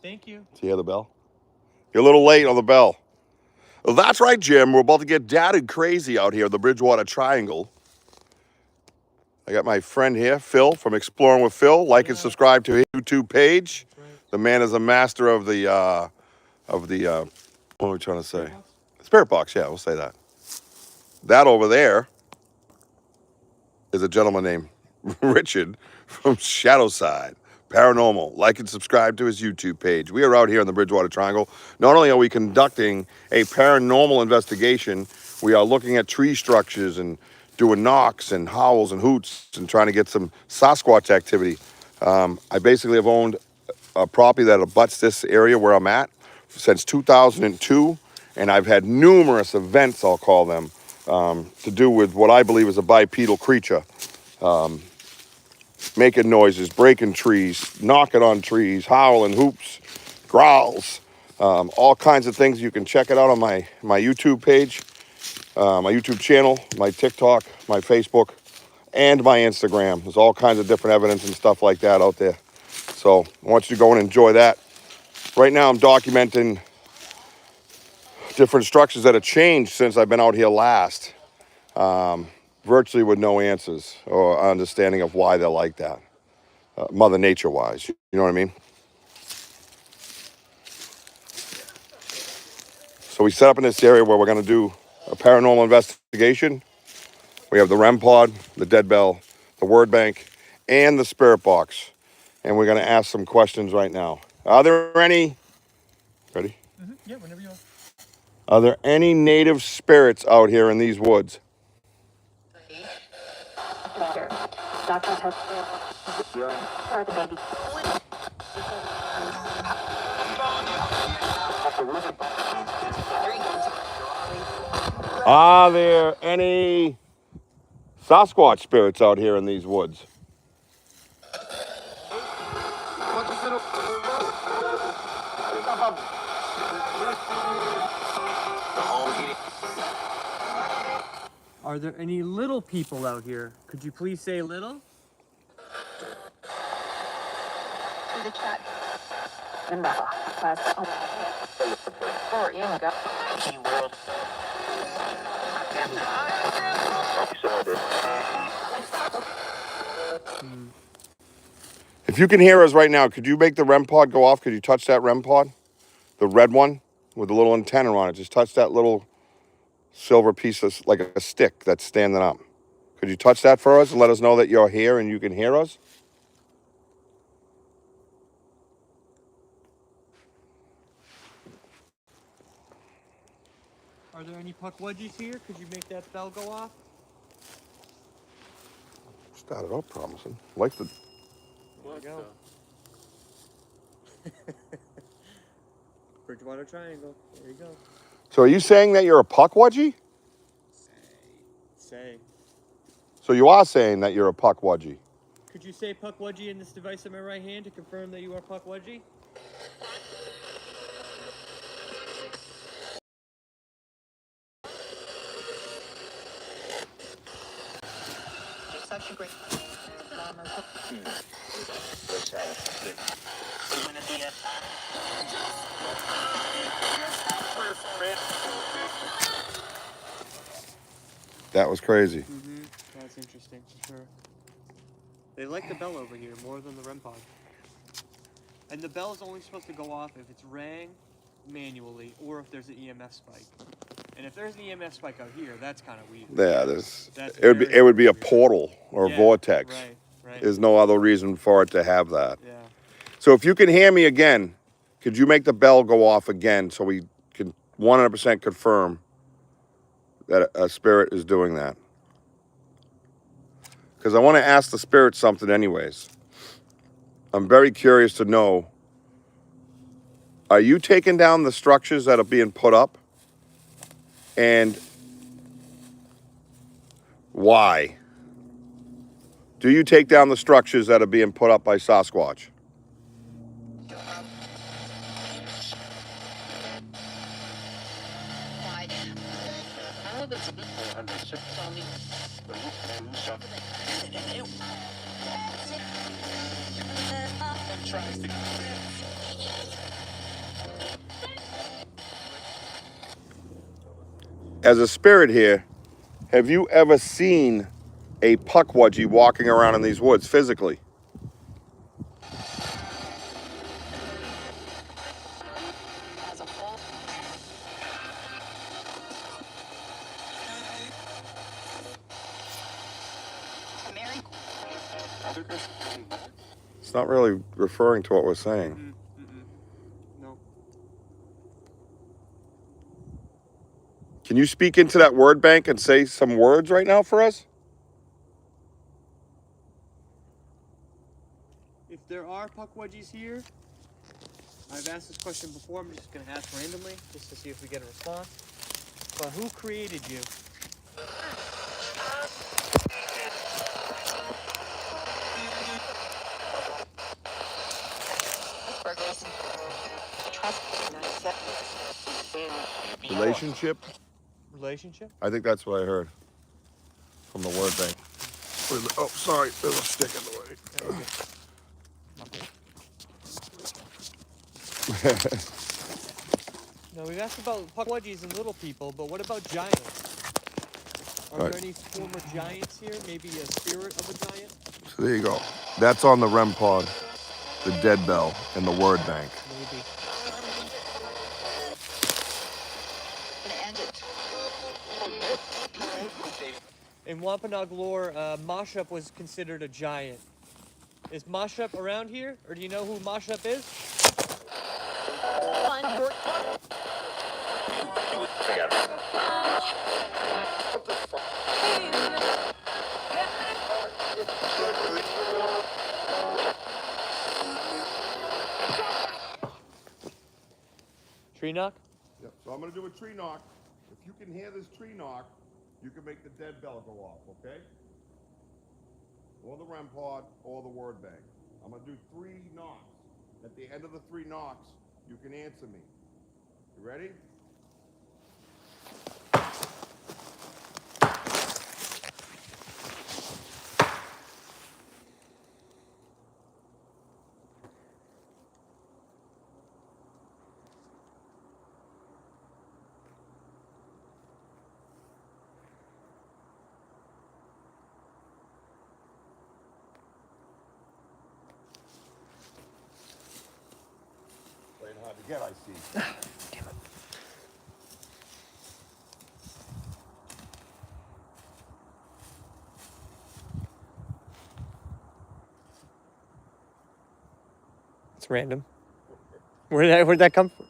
Thank you. Do you hear the bell? You're a little late on the bell. Well, that's right, Jim. We're about to get dadded crazy out here in the Bridgewater Triangle. I got my friend here, Phil, from Exploring with Phil. Like and subscribe to his YouTube page. Right. The man is a master of the, what are we trying to say? Spirit box, yeah, we'll say that. That over there is a gentleman named Richard from Shadowside Paranormal. Like and subscribe to his YouTube page. We are out here in the Bridgewater Triangle. Not only are we conducting a paranormal investigation, we are looking at tree structures and doing knocks and howls and hoots and trying to get some Sasquatch activity. I basically have owned a property that abuts this area where I'm at since 2002, and I've had numerous events, I'll call them, to do with what I believe is a bipedal creature. Making noises, breaking trees, knocking on trees, howling, hoops, growls, all kinds of things. You can check it out on my YouTube page, my YouTube channel, my TikTok, my Facebook, and my Instagram. There's all kinds of different evidence and stuff like that out there. So I want you to go and enjoy that. Right now I'm documenting different structures that have changed since I've been out here last, virtually with no answers or understanding of why they're like that, Mother Nature wise, you know what I mean? So we set up in this area where we're gonna do a paranormal investigation. We have the REM Pod, the dead bell, the word bank, and the spirit box. And we're gonna ask some questions right now. Are there any, ready? Mm-hmm. Yeah, whenever you are. Are there any native spirits out here in these woods? Are there any Sasquatch spirits out here in these woods? Are there any little people out here? Could you please say little? The chat. If you can hear us right now, could you make the REM pod go off? Could you touch that REM pod? The red one with the little antenna on it. Just touch that little silver piece of, like a stick that's standing up. Could you touch that for us and let us know that you're here and you can hear us? Are there any puckwudgies here? Could you make that bell go off? Started out promising. Like the... There you go. Bridgewater Triangle. There you go. So are you saying that you're a puckwudgie? Say. So you are saying that you're a puckwudgie? Could you say puckwudgie in this device in my right hand to confirm that you are puckwudgie? Such a great. That was crazy. Mm-hmm. That's interesting for sure. They like the bell over here more than the REM pod. And the bell is only supposed to go off if it's rang manually or if there's an EMF spike. And if there's an EMF spike out here, that's kind of weird. Yeah, it would be a portal or a vortex. Right. There's no other reason for it to have that. Yeah. So if you can hear me again, could you make the bell go off again so we can 100% confirm that a spirit is doing that? Because I want to ask the spirit something anyways. I'm very curious to know, are you taking down the structures that are being put up? And why? Do you take down the structures that are being put up by Sasquatch? as a spirit here, have you ever seen a puckwudgie walking around in these woods physically? It's not really referring to what we're saying. No. Can you speak into that word bank and say some words right now for us? If there are puckwudgies here, I've asked this question before. I'm just going to ask randomly just to see if we get a response. But who created you? Relationship? Relationship? I think that's what I heard from the word bank. Oh, sorry, there's a stick in the way. No, we've asked about puckwudgies and little people, but what about giants? Are there any former giants here? Maybe a spirit of a giant? So there you go. That's on the REM Pod, the dead bell, and the word bank. Maybe. In Wampanoag lore, Mashup was considered a giant. Is Mashup around here? Or do you know who Mashup is? Tree knock? Yep. So I'm going to do a tree knock. If you can hear this tree knock, you can make the dead bell go off, okay? Or the REM Pod, or the word bank. I'm going to do 3 knocks. At the end of the 3 knocks, you can answer me. You ready? Playing hard to get, I see. Damn it. It's random. Where'd that come from?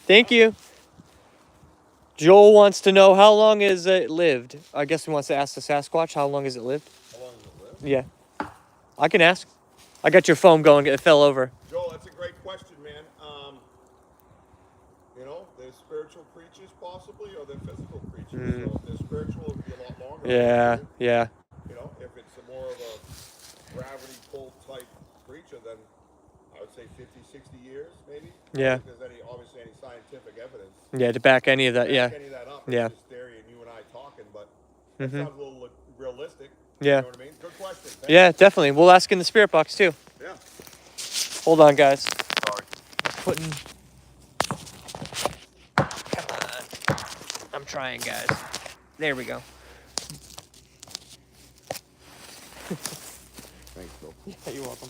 Thank you. Joel wants to know how long has it lived. I guess he wants to ask the Sasquatch how long has it lived. How long has it lived? Yeah. I can ask. I got your phone going. It fell over. Joel, that's a great question, man. You know, there's spiritual creatures possibly, or they're physical creatures. So if they're spiritual, it would be a lot longer. Yeah, yeah. You know, if it's more of a gravity pull type creature, then I would say 50, 60 years, maybe. Yeah. I don't think there's obviously any scientific evidence. Yeah, to back any of that, Back any of that up. Yeah. It's just theory and you and I talking, but that sounds a little realistic. Yeah. You know what I mean? Good question. Thanks. Yeah, definitely. We'll ask in the spirit box too. Yeah. Hold on, guys. Sorry. Putting. Come on. I'm trying, guys. There we go. Thanks, Bill. Yeah, you're welcome.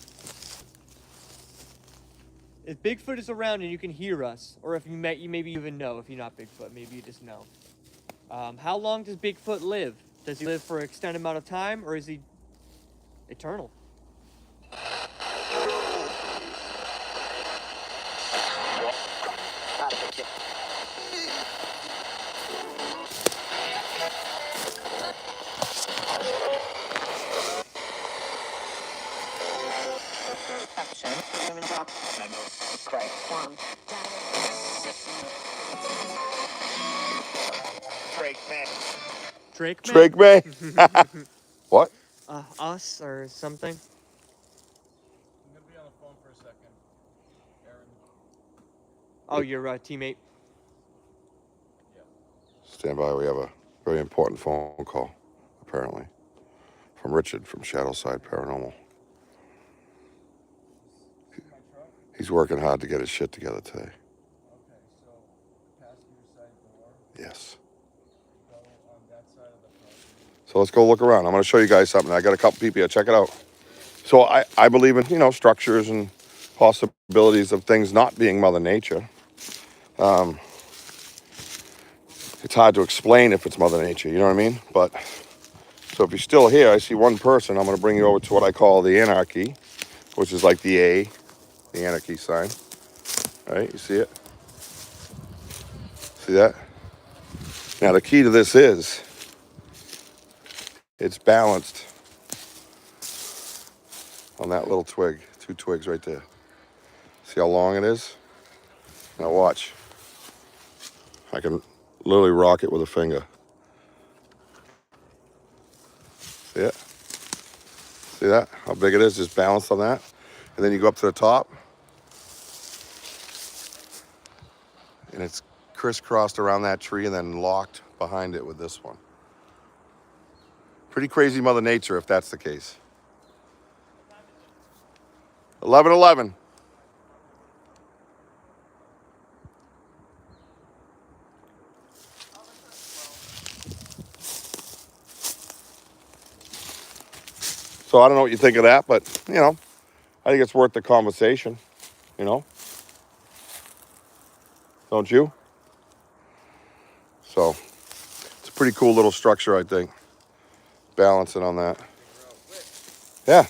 If Bigfoot is around and you can hear us, or if you maybe even know, if you're not Bigfoot, maybe you just know. How long does Bigfoot live? Does he live for an extended amount of time, or is he eternal? Drake Drake May. What? Us or something? I'm gonna be on the phone for a second. Aaron. Oh, your teammate. Yeah. Stand by. We have a very important phone call, apparently, from Richard from Shadowside Paranormal. See my truck? He's working hard to get his shit together today. Okay, so passenger side door. Yes. So let's go look around. I'm going to show you guys something. I got a couple people here. Check it out. So I believe in, you know, structures and possibilities of things not being Mother Nature. It's hard to explain if it's Mother Nature, you know what I mean? But, so if you're still here, I see one person. I'm going to bring you over to what I call the anarchy, which is like the A, the anarchy sign. All right, you see it? See that? Now the key to this is, it's balanced on that little twig, 2 twigs right there. See how long it is? Now watch. I can literally rock it with a finger. See it? See that? How big it is, just balanced on that. And then you go up to the top, and it's crisscrossed around that tree and then locked behind it with this one. Pretty crazy Mother Nature if that's the case. 11:11. So I don't know what you think of that, but you know, I think it's worth the conversation, you know? Don't you? So it's a pretty cool little structure, I think. Balancing on that. Yeah.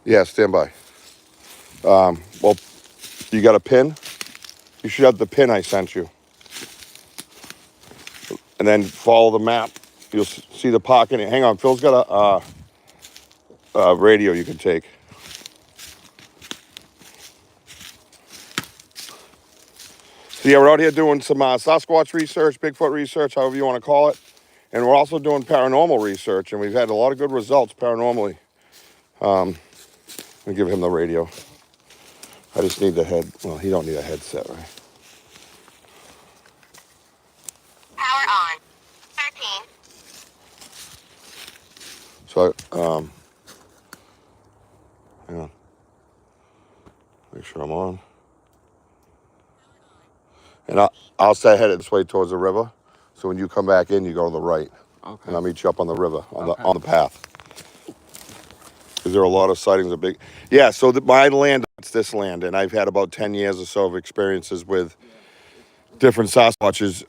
Yeah, stand by. Well, you got a pin? You should have the pin I sent you. And then follow the map. You'll see the pocket. Hang on, Phil's got a radio you can take. So yeah, we're out here doing some Sasquatch research, Bigfoot research, however you want to call it. And we're also doing paranormal research, and we've had a lot of good results paranormally. Let me give him the radio. I just need the head. Well, he don't need a headset, right? Power on. 13. So, hang on. Make sure I'm on. And I'll stay headed this way towards the river. So when you come back in, you go to the right. Okay. And I'll meet you up on the river, on the path. Because there are a lot of sightings of big... Yeah, so my land, it's this land. And I've had about 10 years or so of experiences with different Sasquatches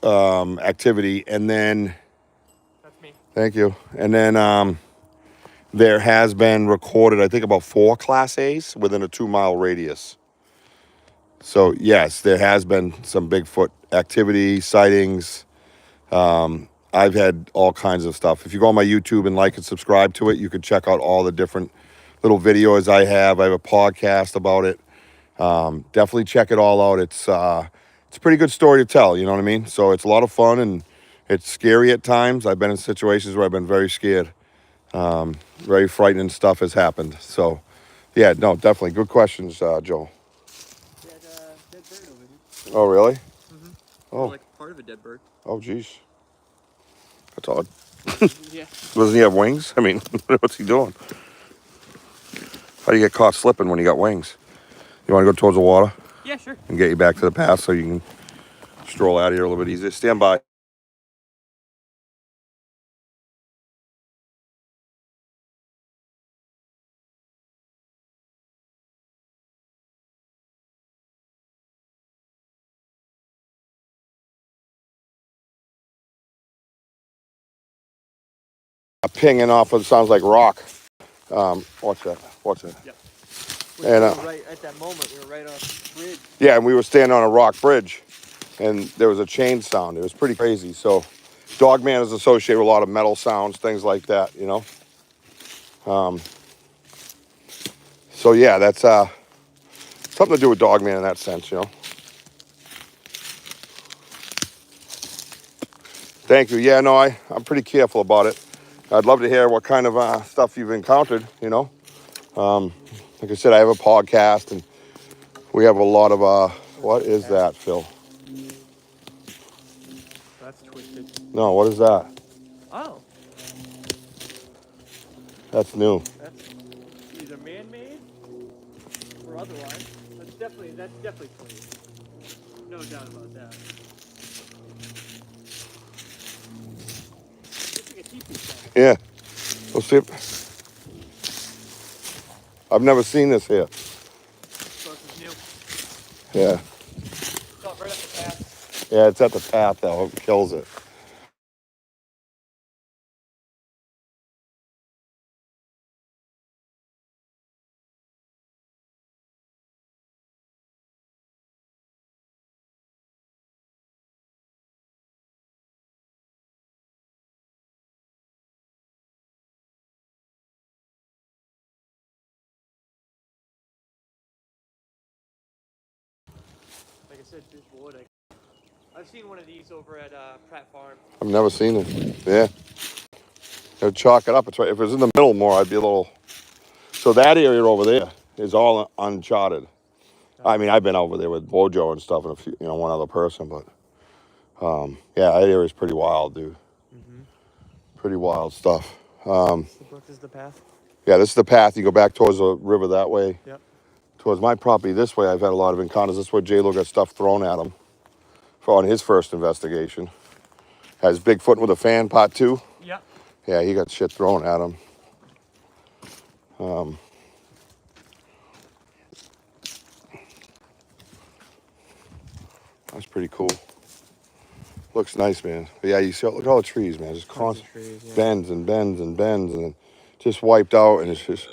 activity. And then... That's me. Thank you. And then there has been recorded, I think, about 4 Class A's within a 2-mile radius. So, yes, there has been some Bigfoot activity, sightings. I've had all kinds of stuff. If you go on my YouTube and like and subscribe to it, you can check out all the different little videos I have. I have a podcast about it. Definitely check it all out. It's a pretty good story to tell, you know what I mean? So it's a lot of fun, and it's scary at times. I've been in situations where I've been very scared. Very frightening stuff has happened. So, yeah, no, definitely. Good questions, Joel. Dead bird over here. Oh, really? Mm-hmm. Oh. Or like part of a dead bird. Oh, geez. That's odd. Yeah. Doesn't he have wings? I mean, what's he doing? How do you get caught slipping when you got wings? You want to go towards the water Yeah, sure. and get you back to the path so you can stroll out of here a little bit easier? Stand by. Pinging off of, sounds like rock. Watch that. Watch it. Yep. And, We were right at that moment. We were right off the bridge. Yeah, and we were standing on a rock bridge, and there was a chain sound. It was pretty crazy. So, Dogman is associated with a lot of metal sounds, things like that, you know. So yeah, that's something to do with Dogman in that sense, you know. Thank you. Yeah, no, I'm pretty careful about it. I'd love to hear what kind of stuff you've encountered, you know. Like I said, I have a podcast, and we have a lot of, what is that, Phil? That's twisted. No, what is that? Oh. That's new. That's either man-made or otherwise. That's definitely clean. No doubt about that. teepee sound. Yeah. We'll see. I've never seen this here. So this is new. Yeah. It's up right at the path. Yeah, it's at the path though. It kills it. Like I said, Bridgewater. I've seen one of these over at Pratt Farm. I've never seen it. Yeah. I'd chalk it up. It's right. If it was in the middle more, I'd be a little. So that area over there is all uncharted. I mean, I've been over there with Bojo and stuff, and a few, one other person, but yeah, that area is pretty wild, dude. Mm-hmm. Pretty wild stuff. The brook is the path. Yeah, this is the path. You go back towards the river that way. Yep. Towards my property this way, I've had a lot of encounters. This is where J-Lo got stuff thrown at him on his first investigation. Has Bigfoot with a fan pot too. Yep. Yeah, he got shit thrown at him. That's pretty cool. Looks nice, man. But yeah, you see, look at all the trees, man. Just constant trees, yeah. bends and bends and bends, and just wiped out, and it's just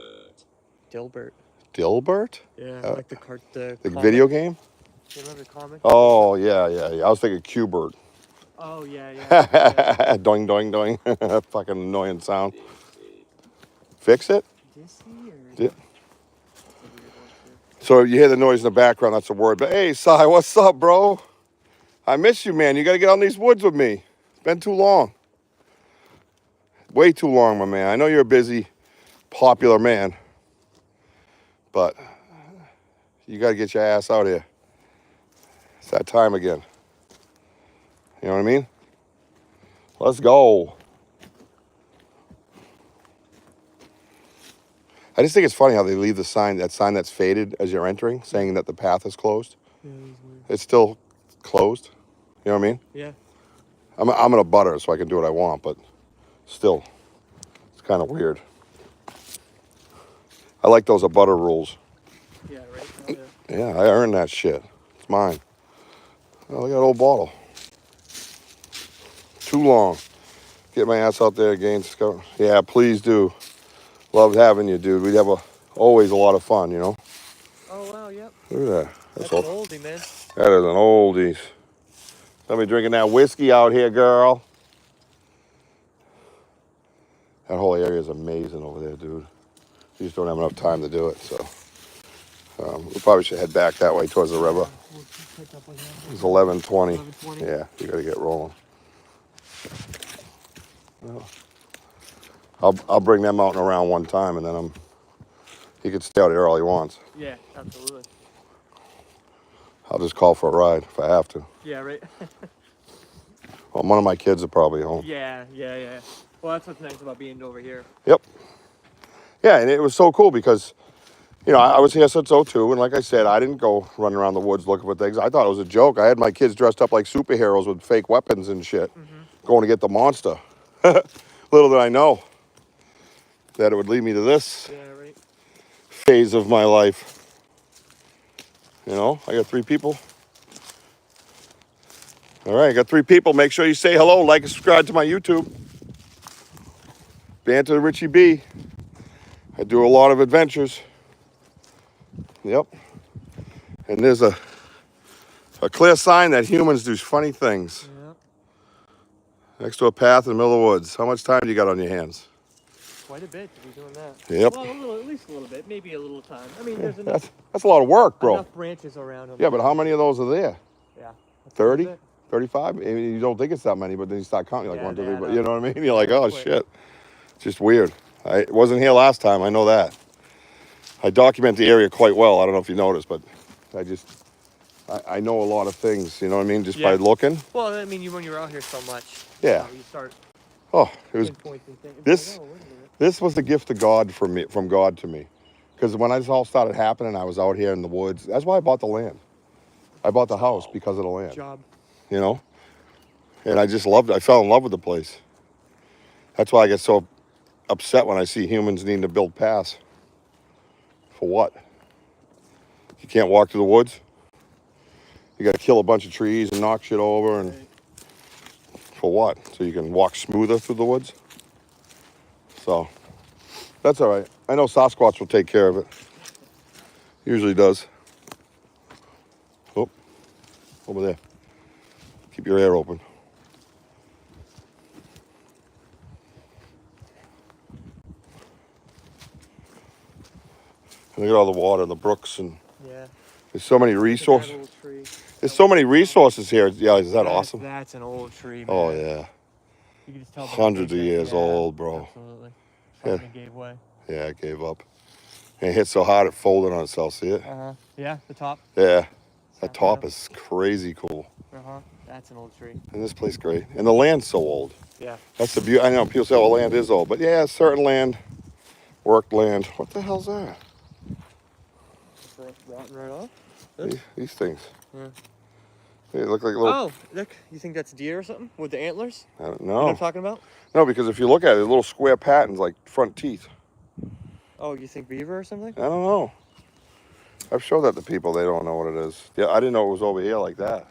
Dilbert. Dilbert. Yeah, like the The comic. video game. You remember the comic? Oh yeah. I was thinking Q-Bert. Oh yeah. Yeah. Doing, doing, doing. Fucking annoying sound. Fix it. Dissy or? Yeah. So you hear the noise in the background, that's a word. But hey, Si, what's up, bro? I miss you, man. You got to get out in these woods with me. It's been too long. Way too long, my man. I know you're a busy, popular man. But you got to get your ass out here. It's that time again. You know what I mean? Let's go. I just think it's funny how they leave the sign, that sign that's faded as you're entering, saying that the path is closed. Yeah, that was weird. It's still closed. You know what I mean? Yeah. I'm in a butter, so I can do what I want, but still, it's kind of weird. I like those abutter rules. Yeah, right. Oh, yeah. Yeah, I earned that shit. It's mine. Oh, look at that old bottle. Too long. Get my ass out there again. Scout. Yeah, please do. Loved having you, dude. We'd have always a lot of fun, you know? Oh, wow, yep. Look at that. That's an oldie, man. That is an oldies. Somebody drinking that whiskey out here, girl. That whole area is amazing over there, dude. You just don't have enough time to do it, so. We probably should head back that way towards the river. We'll pick up with him. It's 11:20. 11:20. Yeah, you gotta get rolling. Well, I'll bring them out and around one time, and then he can stay out here all he wants. Yeah, absolutely. I'll just call for a ride if I have to. Yeah, right. Well, one of my kids are probably home. Yeah. Well, that's what's nice about being over here. Yep. Yeah, and it was so cool because, I was here since '02, and like I said, I didn't go running around the woods looking for things. I thought it was a joke. I had my kids dressed up like superheroes with fake weapons and shit, going to get the monster. Little did I know that it would lead me to this Yeah, right. phase of my life. I got 3 people. All right, I got 3 people. Make sure you say hello, like, and subscribe to my YouTube. Banter Richie B. I do a lot of adventures. Yep. And there's a clear sign that humans do funny things. Yep. Next to a path in the middle of the woods. How much time do you got on your hands? Quite a bit to be doing that. Yep. Well, at least a little bit. Maybe a little time. I mean, there's enough That's a lot of work, bro. enough branches around them. Yeah, but how many of those are there? Yeah. 30? That's 35? I mean, you don't think it's that many, but then you start counting like Yeah, 1, 2, they 3. add But up. you know what I mean? You're like, oh, Quick. shit. It's just weird. I wasn't here last time. I know that. I document the area quite well. I don't know if you noticed, but I know a lot of things, you know what I mean, just by Yeah. looking. Well, I mean, when you're out here so much, Yeah. you start Oh, it was pinpointing things. this- Like, oh, wait a minute. this was the gift of God from God to me. Because when this all started happening, I was out here in the woods. That's why I bought the land. I bought the house because of the land, Job. And I just loved it. I fell in love with the place. That's why I get so upset when I see humans needing to build paths. For what? You can't walk through the woods? You got to kill a bunch of trees and knock shit over, and for what? So you can walk smoother through the woods? So, that's all right. I know Sasquatch will take care of it. Usually does. Oh, over there. Keep your ear open. And look at all the water and the brooks, and Yeah. there's so many resources. There's so many resources here. Yeah, is that awesome? That's an old tree, man. Oh yeah. You can just tell Hundreds of years old, bro. Absolutely. Yeah. It gave way. Yeah, it gave up. And it hit so hard it folded on itself. See it? Yeah, the top. Yeah. That top is crazy cool. That's an old tree. And this place great. And the land's so old. Yeah. That's the beauty. I know people say, oh, land is old. But yeah, certain land, worked land. What the hell's that? Rotting right off. These things. Yeah. They look like little... Oh, look. You think that's deer or something? With the antlers? I don't You know know. what I'm talking about? No, because if you look at it, little square patterns like front teeth. Oh, you think beaver or something? I don't know. I've showed that to people. They don't know what it is. Yeah, I didn't know it was over here like that.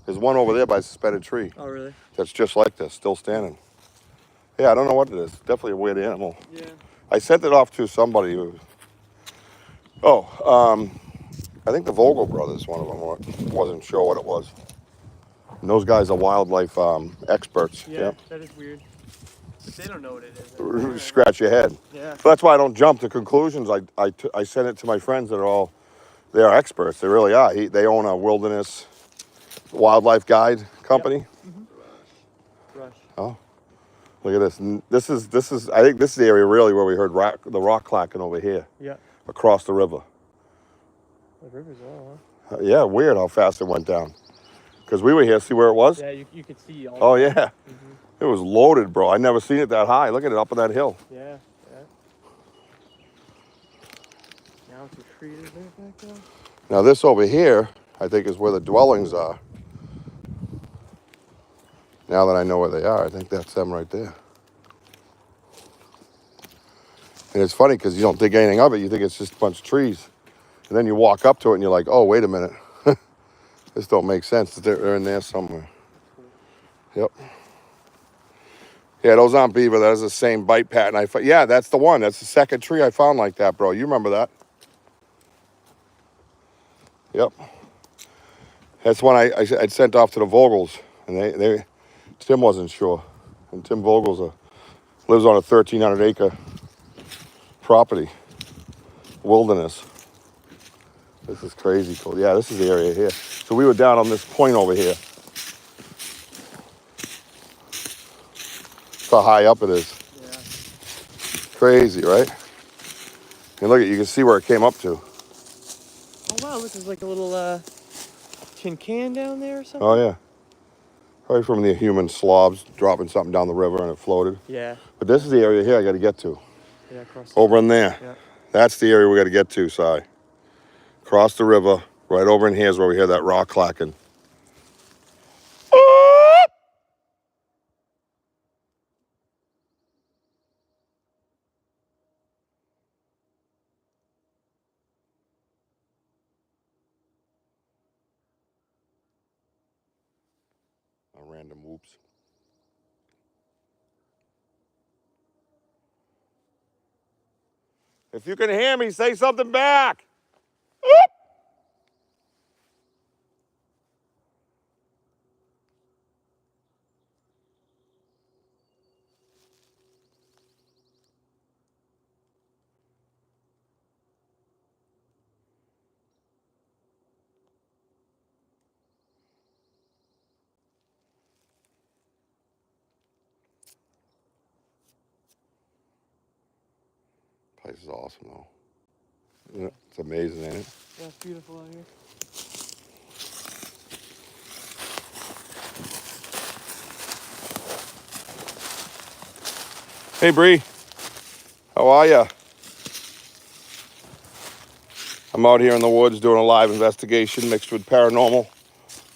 There's one over there by a suspended tree. Oh, really? That's just like this, still standing. Yeah, I don't know what it is. Definitely a weird animal. Yeah. I sent it off to somebody who... I think the Vogel brothers, one of them, wasn't sure what it was. And those guys are wildlife experts. Yeah, that is weird. But they don't know what it is. Scratch your head. Yeah. So that's why I don't jump to conclusions. I send it to my friends that are they are experts. They really are. They own a wilderness wildlife guide company. Yep. Mm-hmm. Rush. Oh, look at this. And this is. I think this is the area really where we heard the rock clacking over here. Yeah. Across the river. The river's all, huh? Yeah, weird how fast it went down. Because we were here, see where it was? Yeah, you could see all. Oh yeah. It was loaded, bro. I never seen it that high. Look at it up on that hill. Yeah, yeah. Now it's a tree there back there. Now this over here, I think is where the dwellings are. Now that I know where they are, I think that's them right there. And it's funny because you don't think anything of it. You think it's just a bunch of trees. And then you walk up to it and you're like, oh, wait a minute. This don't make sense. They're in there somewhere. Yep. Yeah, those aren't beaver. That is the same bite pattern I found. Yeah, that's the one. That's the second tree I found like that, bro. You remember that? Yep. That's one I'd sent off to the Vogels. And Tim wasn't sure. And Tim Vogels lives on a 1,300 acre property. Wilderness. This is crazy cool. Yeah, this is the area here. So we were down on this point over here. That's how high up it is. Yeah. Crazy, right? And look, you can see where it came up to. Oh wow, this is like a little tin can down there or something. Oh yeah. Probably from the human slobs dropping something down the river and it floated. Yeah. But this is the area here I got to get to. Yeah, across. Over in there. Yeah. That's the area we got to get to, Si. Cross the river, right over in here is where we hear that rock clacking. A random whoops. If you can hear me, say something back. Place is awesome, though. Yeah, it's amazing, ain't it? Yeah, it's beautiful out here. Hey, Bree. How are ya? I'm out here in the woods doing a live investigation mixed with paranormal.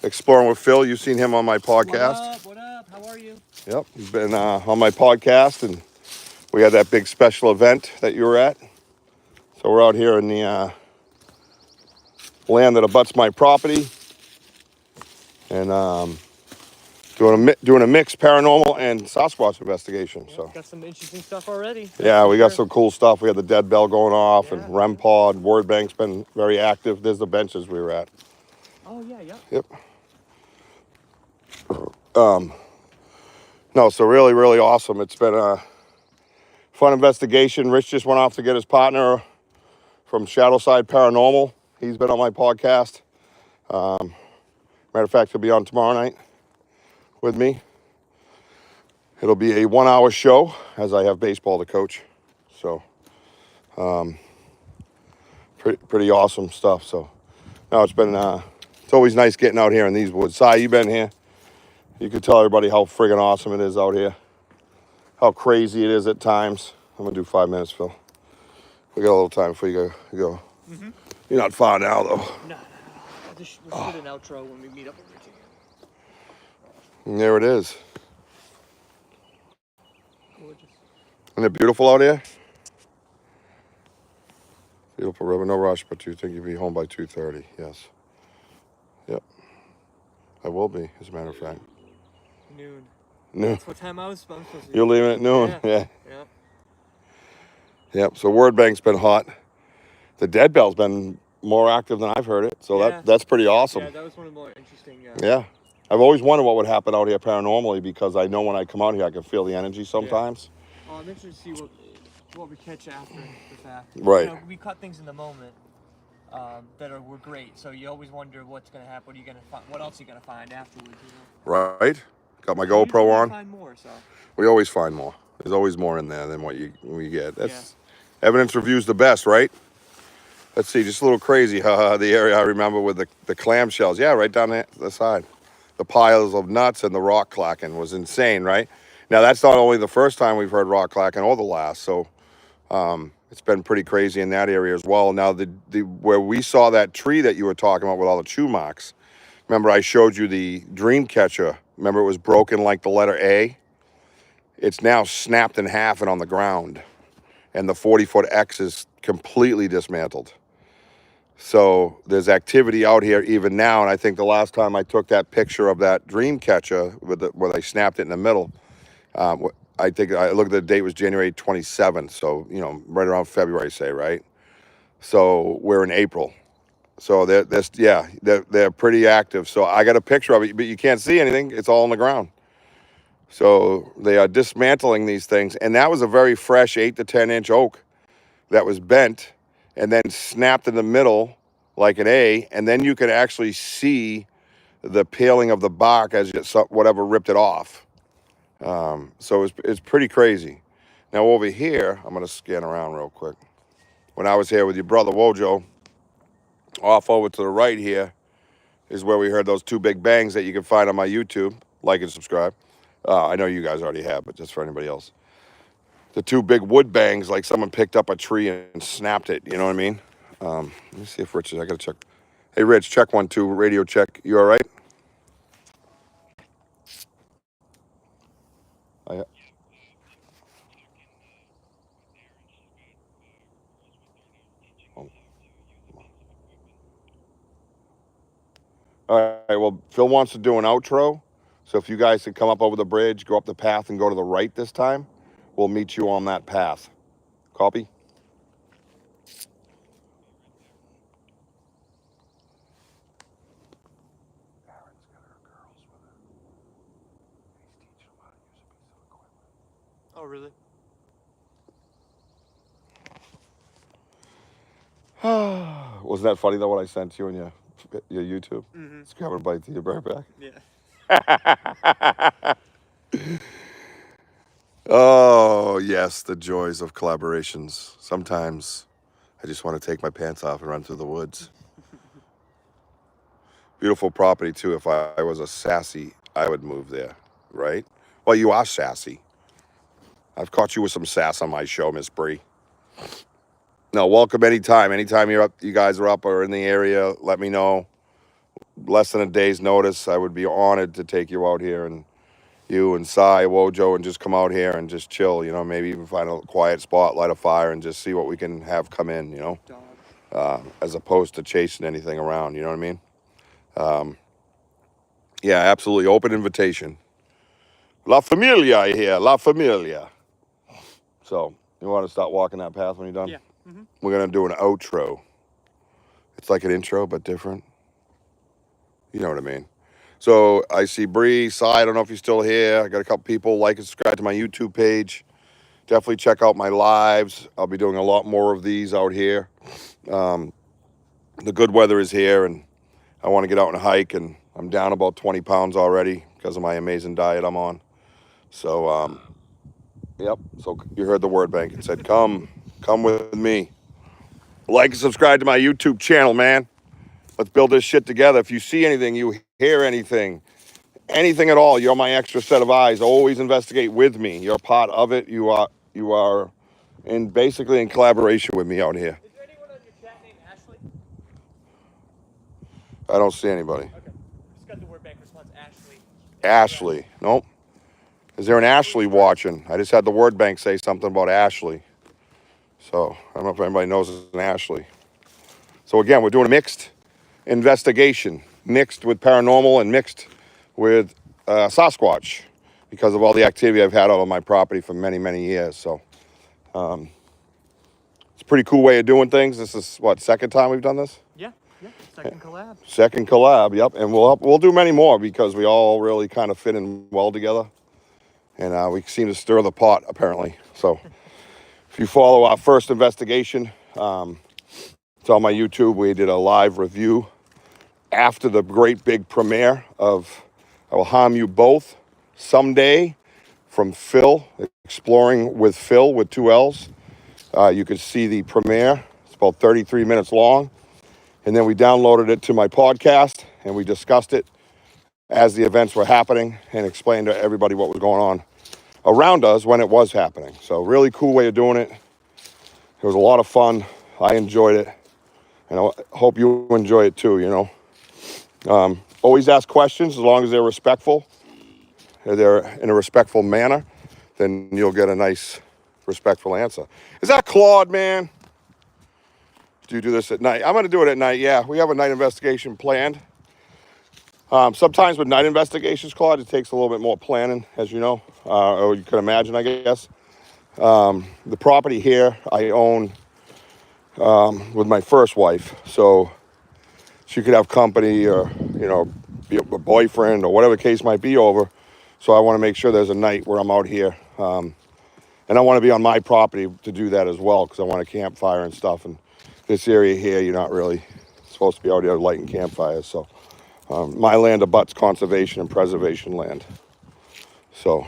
Exploring with Phil. You've seen him on my podcast. What up? How are you? Yep, you've been on my podcast, and we had that big special event that you were at. So we're out here in the land that abuts my property, and doing a mixed paranormal and Sasquatch investigation. Yeah, So got some interesting stuff already. yeah, for we got sure. some cool stuff. We had the dead bell going off, Yeah. and REM Pod, Word Bank's been very active. There's the benches we were at. Oh yeah, yeah. Yep. No, so really, really awesome. It's been a fun investigation. Rich just went off to get his partner from Shadowside Paranormal. He's been on my podcast. Matter of fact, he'll be on tomorrow night with me. It'll be a 1-hour show as I have baseball to coach. So, pretty awesome stuff. So, no, it's been, it's always nice getting out here in these woods. Si, you've been here. You can tell everybody how friggin' awesome it is out here. How crazy it is at times. I'm gonna do 5 minutes, Phil. We got a little time before you go. Mm-hmm. You're not far now, though. No. We'll shoot an outro when we meet up with Richie. And there it is. Gorgeous. Isn't it beautiful out here? Beautiful river, no rush, but you think you'll be home by 2:30? Yes. Yep. I will be, as a matter of fact. Noon. Noon. That's what time I'm supposed to. You're leaving at noon? Yeah. Yeah. Yep. So Word Bank's been hot. The dead bell's been more active than I've heard it. So Yeah. that's pretty awesome. Yeah, that was one of the more interesting. Yeah. I've always wondered what would happen out here paranormally, because I know when I come out here I can feel the energy sometimes. Oh, I'm interested to see what we catch after the fact. Right. You know, we cut things in the moment were great. So you always wonder what's going to happen. What are you going to find? What else are you going to find afterwards? You know? Right. Got my Usually GoPro we on. Find more. So. We always find more. There's always more in there than what we get. That's evidence review's the best, right? Let's see, just a little crazy. The area I remember with the clamshells. Yeah, right down the side. The piles of nuts and the rock clacking was insane, right? Now that's not only the first time we've heard rock clacking or the last. So it's been pretty crazy in that area as well. Now the where we saw that tree that you were talking about with all the chew marks. Remember I showed you the dream catcher. Remember it was broken like the letter A? It's now snapped in half and on the ground. And the 40-foot X is completely dismantled. So there's activity out here even now. And I think the last time I took that picture of that dream catcher where they snapped it in the middle, I think I looked at the date was January 27th. So, you know, right around February, say, right? So we're in April. So they're pretty active. So I got a picture of it, but you can't see anything. It's all on the ground. So they are dismantling these things. And that was a very fresh 8 to 10 inch oak that was bent and then snapped in the middle like an A. And then you can actually see the peeling of the bark as whatever ripped it off. So it's pretty crazy. Now over here, I'm going to scan around real quick. When I was here with your brother Wojo, off over to the right here is where we heard those 2 big bangs that you can find on my YouTube. Like and subscribe. I know you guys already have, but just for anybody else. The 2 big wood bangs, like someone picked up a tree and snapped it. You know what I mean? Let me see if Rich is. I got to check. Hey, Rich, check 1, 2. Radio check. You all right? All right, well, Phil wants to do an outro. So if you guys could come up over the bridge, go up the path, and go to the right this time, we'll meet you on that path. Copy? Oh really? Wasn't that funny, though, what I sent you on your YouTube? Mm-hmm. It's grabbing a bite to your backpack. Yeah. Oh, yes, the joys of collaborations. Sometimes I just want to take my pants off and run through the woods. Beautiful property, too. If I was a sassy, I would move there, right? Well, you are sassy. I've caught you with some sass on my show, Miss Bree. No, welcome anytime. Anytime you're up, you guys are up or in the area, let me know. Less than a day's notice, I would be honored to take you out here and you and Cy, Wojo, and just come out here and just chill, you know, maybe even find a quiet spot, light a fire, and just see what we can have come in, you know, as opposed to chasing anything around, you know what I mean? Yeah, absolutely. Open invitation. La Familia here, La Familia. So, you want to start walking that path when you're done? Yeah. Mm-hmm. We're going to do an outro. It's like an intro, but different. You know what I mean? So, I see Bree, Cy, I don't know if you're still here. I got a couple people like and subscribe to my YouTube page. Definitely check out my lives. I'll be doing a lot more of these out here. The good weather is here, and I want to get out and hike, and I'm down about 20 pounds already because of my amazing diet I'm on. So, yep. So you heard the word bank. It said, come with me. Like and subscribe to my YouTube channel, man. Let's build this shit together. If you see anything, you hear anything at all, you're my extra set of eyes. Always investigate with me. You're part of it. You are basically in collaboration with me out here. Is there anyone on your chat named Ashley? I don't see anybody. Okay. Just got the word bank response, Ashley. Ashley. Nope. Is there an Ashley watching? I just had the word bank say something about Ashley. So I don't know if anybody knows it's an Ashley. So again, we're doing a mixed investigation, mixed with paranormal and mixed with Sasquatch, because of all the activity I've had out on my property for many, many years. So it's a pretty cool way of doing things. This is what, second time we've done this? Yeah. Second collab. Second collab, yep. And we'll do many more because we all really kind of fit in well together. And we seem to stir the pot, apparently. So if you follow our first investigation, it's on my YouTube. We did a live review after the great big premiere of I Will Harm You Both Someday from Phil, Exploring with Phil with 2 L's. You could see the premiere. It's about 33 minutes long. And then we downloaded it to my podcast and we discussed it as the events were happening and explained to everybody what was going on around us when it was happening. So really cool way of doing it. It was a lot of fun. I enjoyed it. And I hope you enjoy it too, you know. Always ask questions as long as they're respectful. If they're in a respectful manner, then you'll get a nice, respectful answer. Is that Claude, man? Do you do this at night? I'm going to do it at night, yeah. We have a night investigation planned. Sometimes with night investigations, Claude, it takes a little bit more planning, as you know, or you can imagine, I guess. The property here I own with my first wife, so she could have company or, you know, be a boyfriend or whatever the case might be over. So I want to make sure there's a night where I'm out here. And I want to be on my property to do that as well because I want a campfire and stuff. And this area here, you're not really supposed to be out here lighting campfires. So my land abuts conservation and preservation land. So,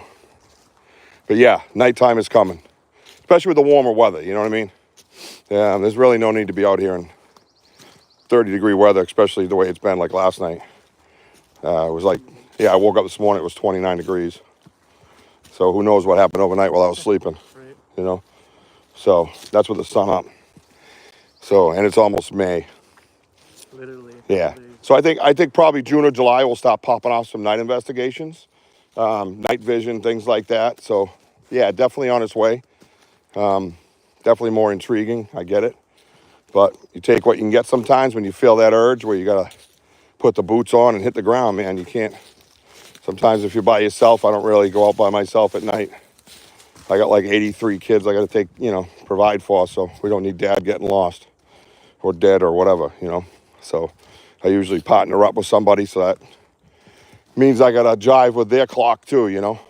but yeah, nighttime is coming, especially with the warmer weather, you know what I mean? Yeah, there's really no need to be out here in 30-degree weather, especially the way it's been like last night. It was like, yeah, I woke up this morning, it was 29 degrees. So who knows what happened overnight while I was sleeping, Right. you know? So that's with the sun up. So, and it's almost May. Literally. Yeah. So I think probably June or July we'll start popping off some night investigations, night vision, things like that. So yeah, definitely on its way. Definitely more intriguing. I get it. But you take what you can get sometimes when you feel that urge where you got to put the boots on and hit the ground, man. You can't. Sometimes if you're by yourself, I don't really go out by myself at night. I got like 83 kids I got to take, you know, provide for. So we don't need dad getting lost or dead or whatever, you know. So I usually partner up with somebody, so that means I got to jive with their clock too, you know.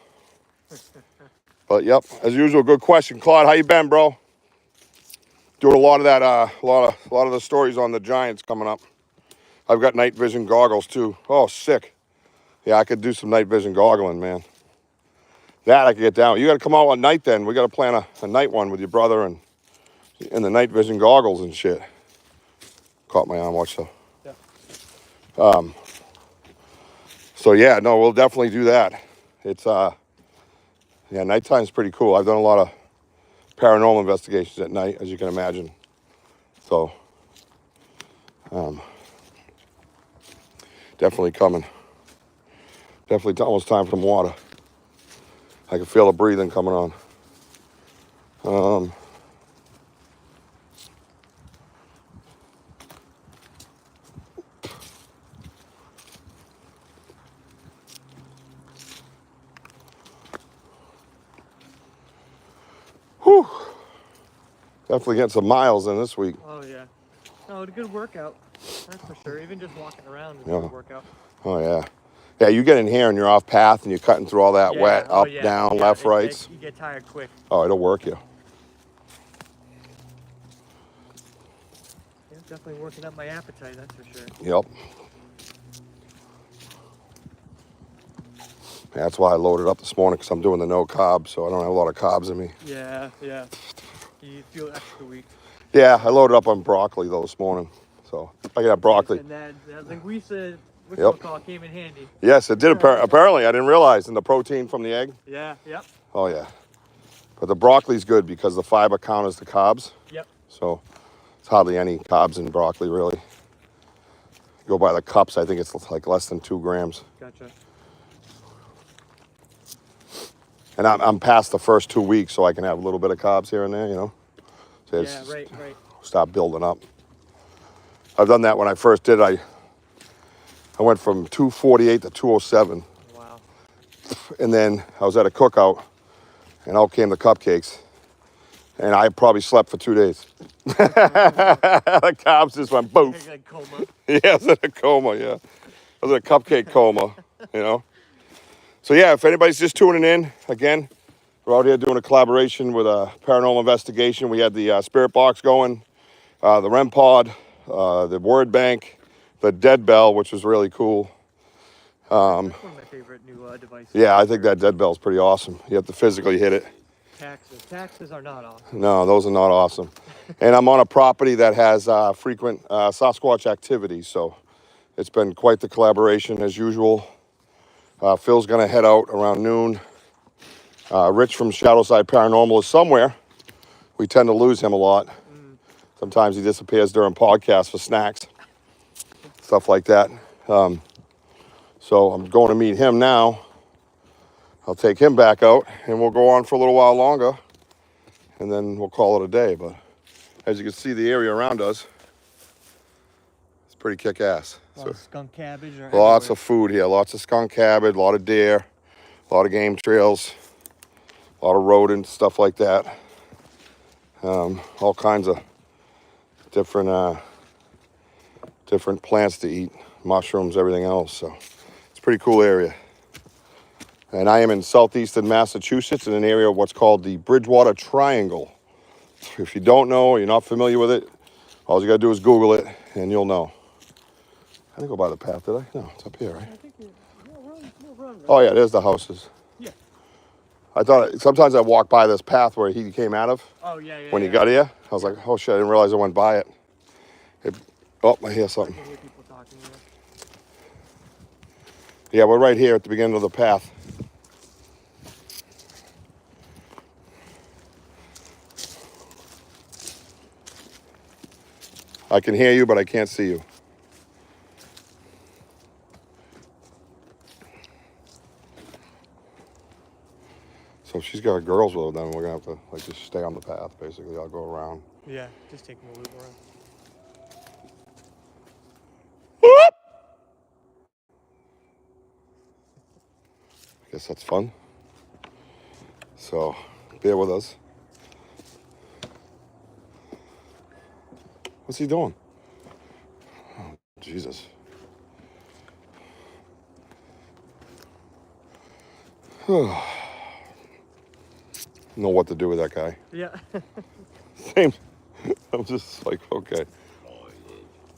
But yep, as usual, good question. Claude, how you been, bro? Doing a lot of that, a lot of the stories on the Giants coming up. I've got night vision goggles too. Oh, sick. Yeah, I could do some night vision goggling, man. That I could get down. You got to come out one night then. We got to plan a night one with your brother and the night vision goggles and shit. Caught my arm, watch though. Yeah. So yeah, no, we'll definitely do that. It's yeah, nighttime's pretty cool. I've done a lot of paranormal investigations at night, as you can imagine. So definitely coming. Definitely almost time for some water. I can feel the breathing coming on. Whew. Definitely getting some miles in this week. Oh yeah. No, it's a good workout. That's for sure. Even just walking around is a Yeah. good workout. Oh yeah. Yeah, you get in here and you're off path and you're cutting through all that wet, oh, up, yeah. down, Yeah, left, rights. You get tired quick. Oh, it'll work you. Yeah, definitely working up my appetite, that's for sure. Yep. That's why I loaded up this morning, because I'm doing the no carbs, so I don't have a lot of carbs in me. Yeah. You feel extra weak. Yeah, I loaded up on broccoli though this morning, so I got broccoli. And that linguiça, Yep. we'll call, came in handy. Yes, it did. Apparently, I didn't realize, in the protein from the egg. Yeah. Yep. Oh yeah, but the broccoli's good because the fiber counters the carbs. Yep. So it's hardly any carbs in broccoli really. Go by the cups, I think it's like less than 2 grams. Gotcha. And I'm past the first 2 weeks, so I can have a little bit of carbs here and there, you know. So Yeah. Right. Stop building up. I've done that when I first did. I went from 248 to 207, Wow. and then I was at a cookout, and out came the cupcakes, and I probably slept for 2 days. The carbs just went boom. Like coma. Yeah, I was in a coma. Yeah, I was in a cupcake coma. You know. So yeah, if anybody's just tuning in, again, we're out here doing a collaboration with a paranormal investigation. We had the spirit box going, the REM Pod, the word bank, the dead bell, which was really cool. That's one of my favorite new devices. Yeah, I think that dead bell's pretty awesome. You have to physically hit it. Taxes are not awesome. No, those are not awesome. And I'm on a property that has frequent Sasquatch activity, so it's been quite the collaboration as usual. Phil's gonna head out around noon. Rich from Shadowside Paranormal is somewhere. We tend to lose him a lot. Sometimes he disappears during podcasts for snacks, stuff like that. So I'm going to meet him now. I'll take him back out and we'll go on for a little while longer and then we'll call it a day. But as you can see, the area around us, it's pretty kick-ass. A lot of skunk cabbage. Lots of food here, lots of skunk cabbage, a lot of deer, a lot of game trails, a lot of rodents, stuff like that. All kinds of different plants to eat, mushrooms, everything else. So it's a pretty cool area. And I am in southeastern Massachusetts in an area of what's called the Bridgewater Triangle. If you don't know or you're not familiar with it, all you gotta do is Google it and you'll know. I didn't go by the path, did I? No, it's up here, right? I think we'll run. Oh yeah, there's the houses. Yeah. I thought, sometimes I walk by this path where he came out of. Oh yeah. When he got here. I was like, oh shit, I didn't realize I went by it. Oh, I hear something. I can hear people talking here. Yeah, we're right here at the beginning of the path. I can hear you, but I can't see you. So if she's got girls with her, then we're gonna have to like just stay on the path. Basically, I'll go around. Yeah, just taking a loop around. I guess that's fun. So bear with us. What's he doing? Oh, Jesus. Know what to do with that guy. Yeah. Same. I'm just like, okay.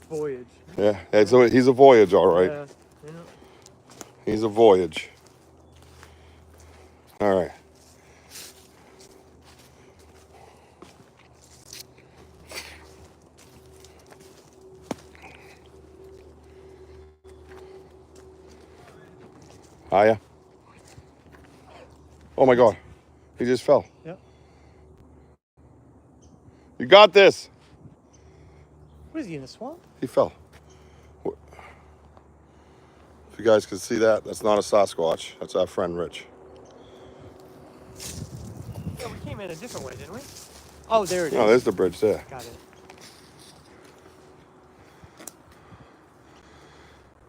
Voyage. Yeah, he's a voyage, all right. Yeah. He's a voyage. All right. Hiya. Oh my God. He just fell. Yep. You got this. What is he, in a swamp? He fell. If you guys can see that, that's not a Sasquatch. That's our friend Rich. Yeah, we came in a different way, didn't we? Oh, there it is. Oh, there's the bridge there. Got it.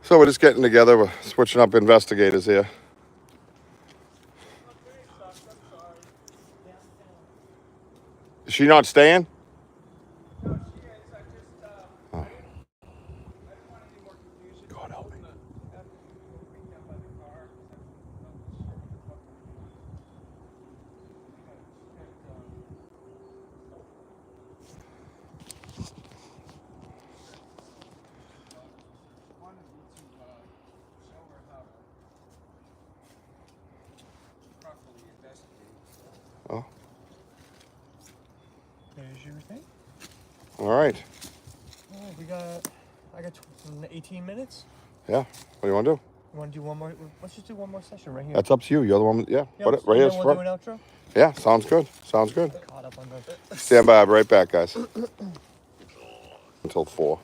So we're just getting together. We're switching up investigators here. Is she not staying? No, she is. I just, I didn't want any more confusion. God help me. After people freaked out by the car, I was like, oh, shit, what the fuck are we doing? Wanted me to show her how to properly investigate. Oh, There's your thing. all right. I got 18 minutes. Yeah. What do you want to do? You want to do one more? Let's just do one more session right here. That's up to you. You're the one. Yeah. Yeah, Put it and right here. then we'll do an outro. Yeah. Sounds good. Sounds good. Caught up on the. Stand by. I'll be right back, guys. Until 4.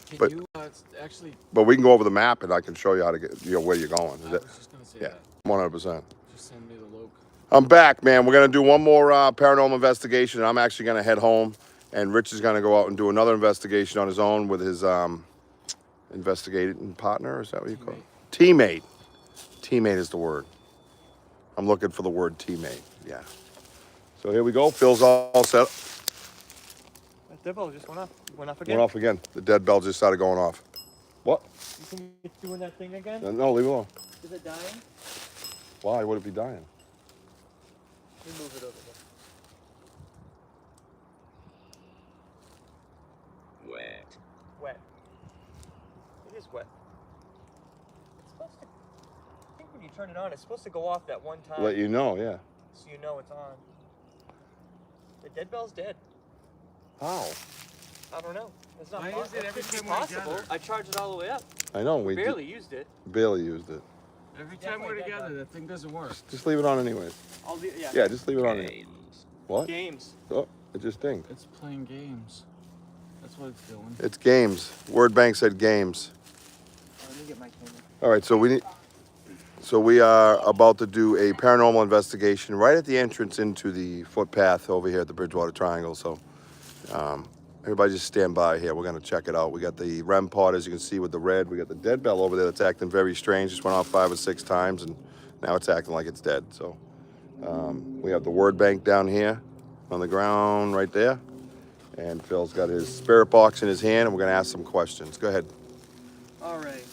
Can But- you, it's actually, But we can go over the map and I can show you how to get, where you're going. Is I that? was just gonna say Yeah. that. 100%. Just send me the loc. I'm back, man. We're going to do one more paranormal investigation. I'm actually going to head home, and Rich is going to go out and do another investigation on his own with his investigating partner. Is that what you call it? Teammate. Teammate is the word. I'm looking for the word teammate. Yeah. So here we go. Phil's all set. That demo just went off. Went off again. Went off again. The dead bell just started going off. What? You think it's doing that thing again? No, leave it alone. Is it dying? Why would it be dying? Let me move it over there. Wet. Wet. It is wet. It's supposed to. I think when you turn it on, it's supposed to go off that one time. Let you know, yeah. So you know it's on. The dead bell's dead. How? I don't know. It's not Why po- is it every could be time we're possible. together? I charged it all the way up. I know. We Barely used it. barely used it. Every time we're Definitely dead together, bug. that thing doesn't work. Just leave it on anyways. I'll leave, yeah. Yeah, just leave it on. What? Games. Oh, it just dinged. It's playing games. That's what it's doing. It's games. Word bank said games. Let me get my camera. All right, so we are about to do a paranormal investigation right at the entrance into the footpath over here at the Bridgewater Triangle. So everybody just stand by here. We're gonna check it out. We got the REM Pod, as you can see, with the red. We got the dead bell over there that's acting very strange. Just went off 5 or 6 times, and now it's acting like it's dead. So we have the word bank down here on the ground right there. And Phil's got his spirit box in his hand, and we're gonna ask some questions. Go ahead. All right.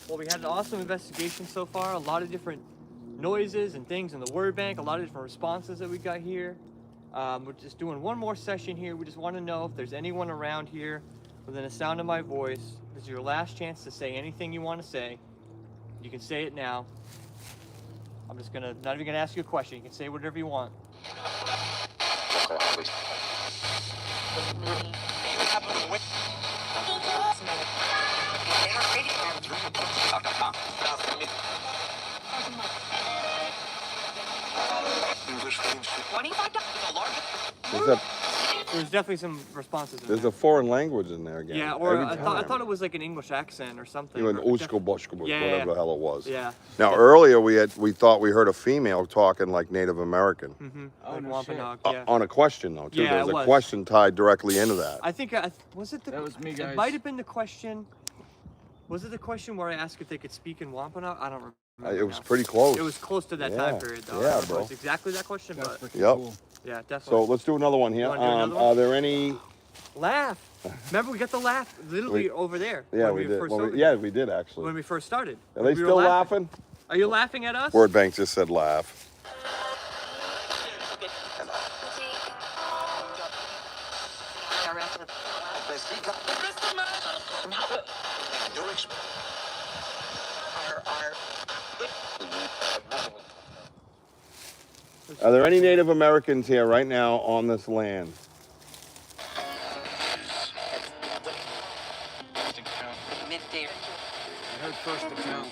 Well, we had an awesome investigation so far. A lot of different noises and things in the word bank. A lot of different responses that we got here. We're just doing one more session here. We just want to know if there's anyone around here within the sound of my voice. This is your last chance to say anything you want to say. You can say it now. I'm just not even gonna ask you a question. You can say whatever you want. There's definitely some responses in There's there. a foreign language in there again. Yeah, or every I time. thought it was like an English accent or something. You went or Ushko Boshko, Yeah, whatever yeah. the hell it was. Yeah. Now earlier we thought we heard a female talking like Native American. Mm-hmm. Oh, Like no shit. Wampanoag, yeah. On a question though, too. Yeah, There it was a was. question tied directly into that. I think was it the That was me, It guys. might have been the question. Was it the question where I asked if they could speak in Wampanoag? I don't remember. It was now. pretty close. It was close to that Yeah. time period though. I Yeah, don't know if bro. It was exactly that question, That's but freaking Yep. cool. yeah, So definitely. let's do another one here. You wanna do another one? Are there any? Laugh. Remember, we got the laugh literally over there. Yeah, when we did. First Well, opened. yeah, we did actually. When we first started. Are When they we were still laughing? Are you laughing at us? Word bank just said laugh. Are there any Native Americans here right now on this land? I heard first account.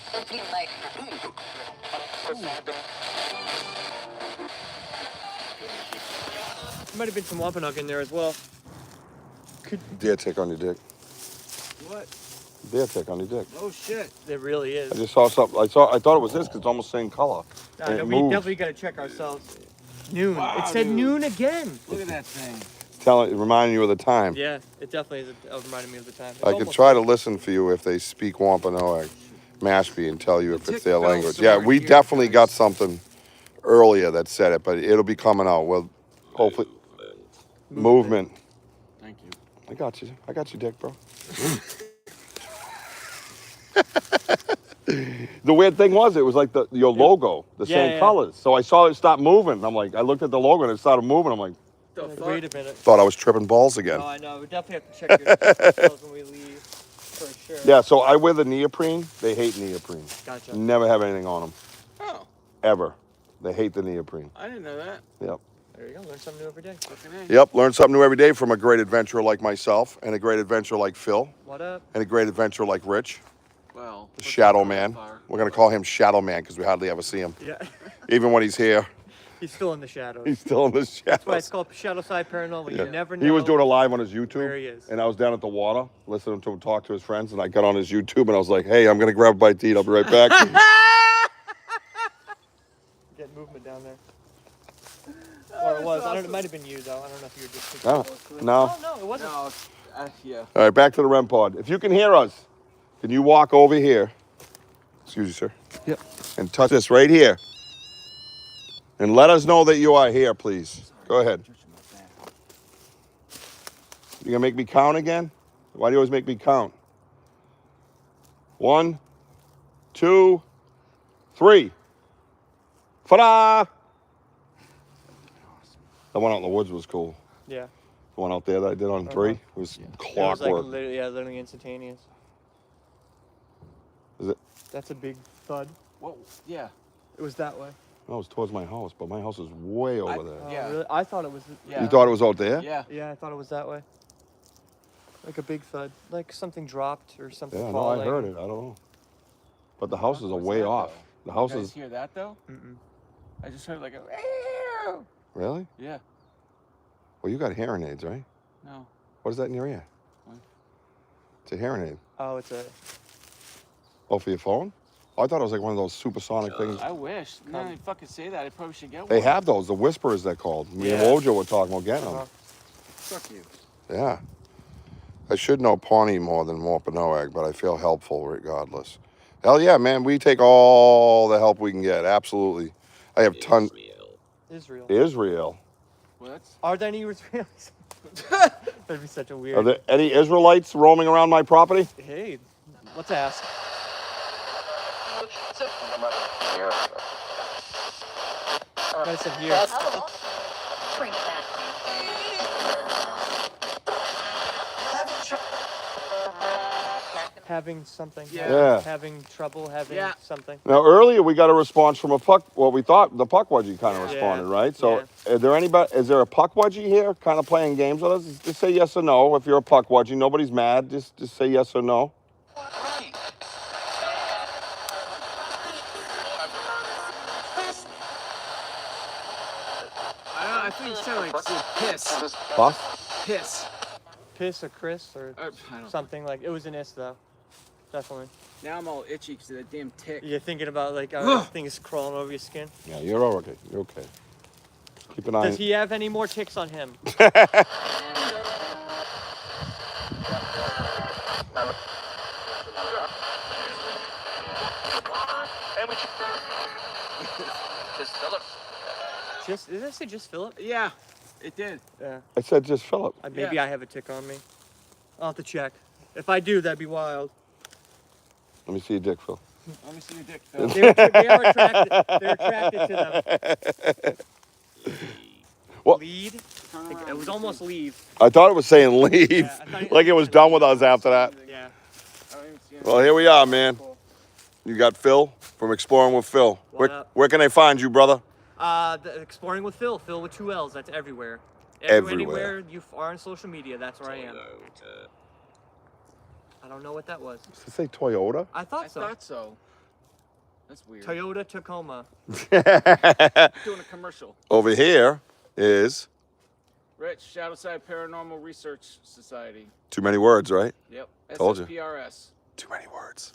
There might have been some Wampanoag in there as well. Dare take on your dick. What? Deer tick on your dick. Oh shit. It really is. I just saw something. I thought it was this because it's almost same color. No, And no, it we moved. definitely got to check ourselves. Noon. Wow, it said dude. noon again. Look at that thing. It reminding you of the time. Yeah, it definitely is reminding me of the time. It's I could almost try to like- listen for you if they speak Wampanoag, Mashpee, and tell you if The it's tick their fell language. Yeah, somewhere we here, definitely guys. got something earlier that said it, but it'll be coming out. Well, hopefully, movement. Thank you. I got you, Dick, bro. The weird thing was, it was like your logo, the Yeah, same yeah. colors. So I saw it stop moving. I'm like, I looked at the logo and it started moving. I'm like, The Like, fuck? wait a minute. thought I was tripping balls again. No, I know. We definitely have to check ourselves when we leave, for sure. Yeah, so I wear the neoprene. They hate neoprene. Gotcha. Never have anything on them, Oh, ever. They hate the neoprene. I didn't know that. Yep. There you go. Learn something new every day. Fucking A. Yep, learn something new every day from a great adventurer like myself, and a great adventurer like Phil, What up? and a great adventurer like Rich, Well, the Shadow Man. We're gonna call him Shadow Man because we hardly ever see him. Yeah. Even when he's here, He's still in the shadows. he's still in the That's why it's shadows. called Shadow Side Paranormal. Yeah. You never know. He was doing a live on his YouTube, where he is. and I was down at the water listening to him talk to his friends, and I got on his YouTube, and I was like, "Hey, I'm gonna grab a bite to eat. I'll be right back." Get movement down there. Or it was. I don't know. It might have been you, though. I don't know if you were just too No, close to it. no. Oh, no, it wasn't. No, yeah. All right, back to the REM Pod. If you can hear us, can you walk over here? Excuse you, sir. Yep. And touch this right here. And let us know that you are here, please. Go ahead. You gonna make me count again? Why do you always make me count? 1, 2, 3. Ta-da! The one out in the woods was cool. Yeah. The one out there that I did on 3 it was It was clockwork. like literally instantaneous. Is it? That's a big thud. Whoa, yeah. It was that way. No, it was towards my house, but my house is way over there. Oh, Yeah. really? I thought it was. Yeah. You thought it was out there? Yeah. Yeah, I thought it was that way. Like a big thud, like something dropped or something Yeah, no, falling. I heard it. I don't know. But the houses are What was way that, off. though? The house You guys is hear that though? Mm-mm. I just heard like a. really. Yeah. Well, you got hearing aids, right? No. What is that in your ear? What? It's a hearing aid. Oh, it's a. Oh, for your phone? Oh, I thought it was like one of those supersonic things. I wish. Now they fucking say that. I probably should get one. They have those. The whisperers, they're called. Me and Yeah. Wojo were talking about getting them. Uh-huh. Fuck you. Yeah. I should know Pawnee more than Wampanoag, but I feel helpful regardless. Hell yeah, man. We take all the help we can get. Absolutely. I have tons. Israel. Israel. What? Are there any Israelis? That'd be such a weird. Are there any Israelites roaming around my property? Hey, let's ask. I said here. Having something. Yeah. Having trouble having Yeah. something. Now earlier we got a response from a puck. Well, we thought the puckwudgie kind of Yeah. responded, right? So, is there anybody? Is there a puckwudgie here, kind of playing games with us? Just say yes or no. If you're a puckwudgie, nobody's mad. Just say yes or no. I think it sounded like piss. Puff? Piss. Piss or Chris or I don't. something like. It was an is though. Definitely. Now I'm all itchy because of that damn tick. You're thinking about like things crawling over your skin. Yeah, you're all okay. You're okay. Keep an eye. Does he have any more ticks on him? Just did I say just Philip? Yeah, it did. Yeah. I said just Philip. Maybe Yeah. I have a tick on me. I'll have to check. If I do, that'd be wild. Let me see your dick, Phil. Let me see your dick, Phil. They are attracted. They're attracted to them. What? Lead. Turn It around. was almost leave. I thought it was saying leave, Yeah, I thought like it was done with us after that. Yeah. I don't even see Well, here we are, man. You got Phil from Exploring with Phil. What up? Where can they find you, brother? The Exploring with Phil. Phil with 2 L's. That's everywhere. Everywhere. Anywhere you are on social media, that's where I am. I don't know what that was. Does it say Toyota? I I thought so. thought so. That's weird. Toyota Tacoma. Doing a commercial. Over here is Rich, Shadowside Paranormal Research Society. too many words, right? Yep. Told you. SSPRS. Too many words.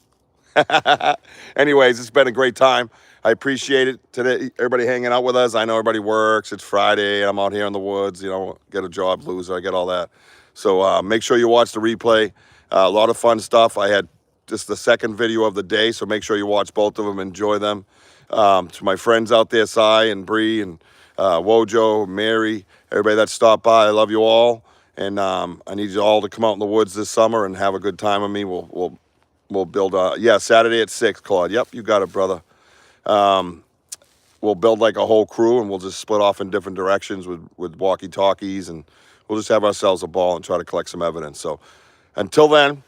Anyways, it's been a great time. I appreciate it today. Everybody hanging out with us. I know everybody works. It's Friday. I'm out here in the woods. You know, get a job, loser. I get all that. So make sure you watch the replay. A lot of fun stuff. I had just the second video of the day, so make sure you watch both of them. Enjoy them. To my friends out there, Cy and Bree and Wojo, Mary, everybody that stopped by, I love you all. And I need you all to come out in the woods this summer and have a good time with me. We'll build Saturday at 6, Claude. Yep, you got it, brother. We'll build like a whole crew and we'll just split off in different directions with walkie-talkies, and we'll just have ourselves a ball and try to collect some evidence. So until then,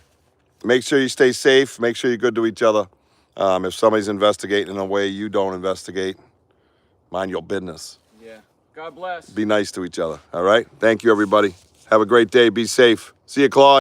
make sure you stay safe. Make sure you're good to each other. If somebody's investigating in a way you don't investigate, mind your business. Yeah. God bless. Be nice to each other, all right? Thank you, everybody. Have a great day. Be safe. See you, Claude.